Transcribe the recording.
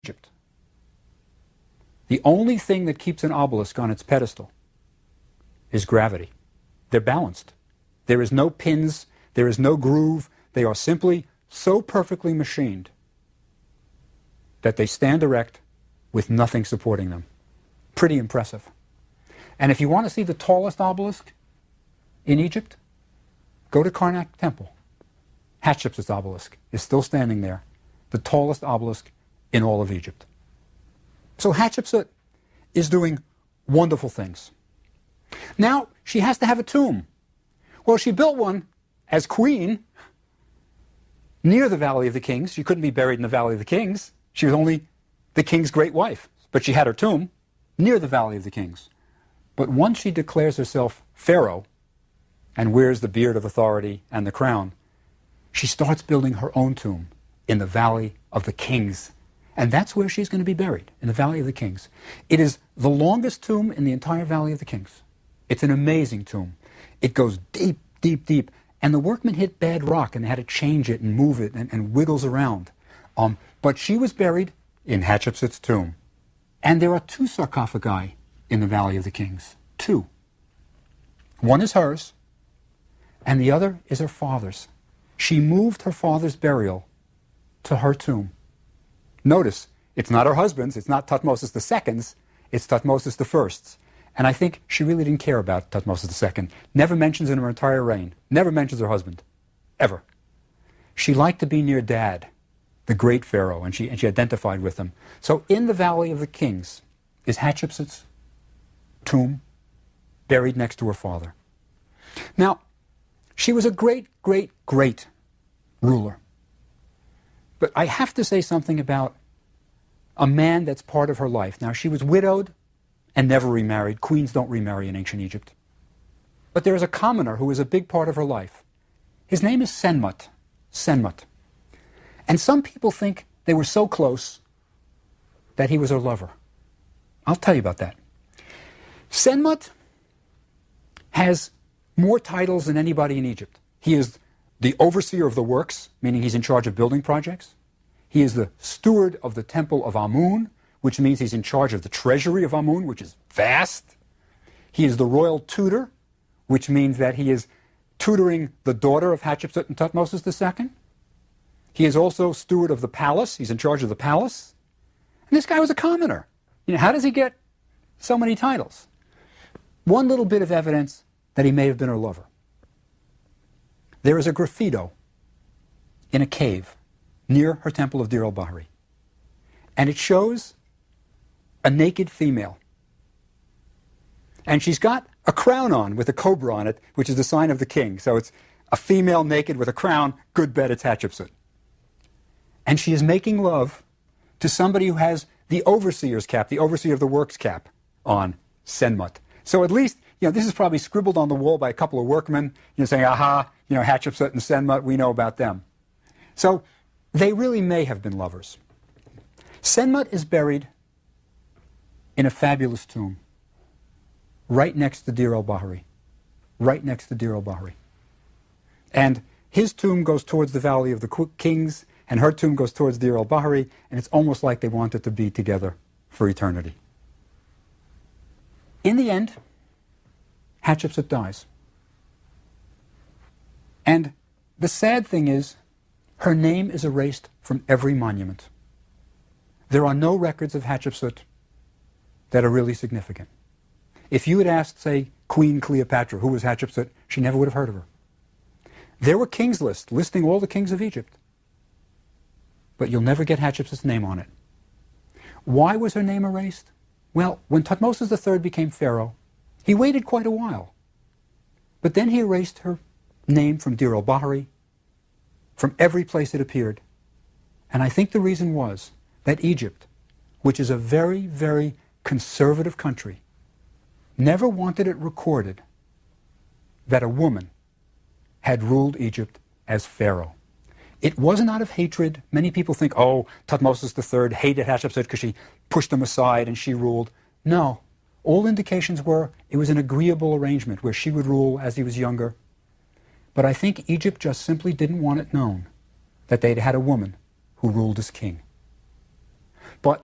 Egypt. The only thing that keeps an obelisk on its pedestal is gravity. They're balanced. There is no pins, there is no groove. They are simply so perfectly machined that they stand erect with nothing supporting them. Pretty impressive. And if you want to see the tallest obelisk in Egypt, go to Karnak Temple. Hatshepsut's obelisk is still standing there, the tallest obelisk in all of Egypt. So Hatshepsut is doing wonderful things. Now, she has to have a tomb. Well, she built one as queen near the Valley of the Kings. She couldn't be buried in the Valley of the Kings. She was only the king's great wife. But she had her tomb near the Valley of the Kings. But once she declares herself pharaoh and wears the beard of authority and the crown, she starts building her own tomb in the Valley of the Kings. And that's where she's going to be buried, in the Valley of the Kings. It is the longest tomb in the entire Valley of the Kings. It's an amazing tomb. It goes deep, deep, deep. And the workmen hit bad rock and they had to change it and move it and wiggles around. But she was buried in Hatshepsut's tomb. And there are 2 sarcophagi in the Valley of the Kings. 2. One is hers, and the other is her father's. She moved her father's burial to her tomb. Notice, it's not her husband's, it's not Thutmose II's, it's Thutmose I's. And I think she really didn't care about Thutmose II. Never mentions in her entire reign. Never mentions her husband. Ever. She liked to be near Dad, the great pharaoh, and she identified with him. So in the Valley of the Kings is Hatshepsut's tomb, buried next to her father. Now, she was a great, great, great ruler. But I have to say something about a man that's part of her life. Now, she was widowed and never remarried. Queens don't remarry in ancient Egypt. But there is a commoner who is a big part of her life. His name is Senmut. Senmut. And some people think they were so close that he was her lover. I'll tell you about that. Senmut has more titles than anybody in Egypt. He is the overseer of the works, meaning he's in charge of building projects. He is the steward of the temple of Amun, which means he's in charge of the treasury of Amun, which is vast. He is the royal tutor, which means that he is tutoring the daughter of Hatshepsut and Thutmose II. He is also steward of the palace. He's in charge of the palace. And this guy was a commoner. You know, how does he get so many titles? One little bit of evidence that he may have been her lover. There is a graffito in a cave near her temple of Dir el-Bahari. And it shows a naked female. And she's got a crown on with a cobra on it, which is the sign of the king. So it's a female naked with a crown. Good bet it's Hatshepsut. And she is making love to somebody who has the overseer's cap, the overseer of the works cap on, Senmut. So at least, this is probably scribbled on the wall by a couple of workmen, saying, aha, Hatshepsut and Senmut, we know about them. So they really may have been lovers. Senmut is buried in a fabulous tomb right next to Dir el-Bahari. Right next to Dir el-Bahari. And his tomb goes towards the Valley of the Kings, and her tomb goes towards Dir el-Bahari, and it's almost like they wanted to be together for eternity. In the end, Hatshepsut dies. And the sad thing is, her name is erased from every monument. There are no records of Hatshepsut that are really significant. If you had asked, say, Queen Cleopatra, who was Hatshepsut, she never would have heard of her. There were kings lists listing all the kings of Egypt, but you'll never get Hatshepsut's name on it. Why was her name erased? Well, when Thutmose III became pharaoh, he waited quite a while. But then he erased her name from Dir el-Bahari, from every place it appeared. And I think the reason was that Egypt, which is a very, very conservative country, never wanted it recorded that a woman had ruled Egypt as pharaoh. It wasn't out of hatred. Many people think, oh, Thutmose III hated Hatshepsut because she pushed him aside and she ruled. No. All indications were it was an agreeable arrangement where she would rule as he was younger. But I think Egypt just simply didn't want it known that they'd had a woman who ruled as king.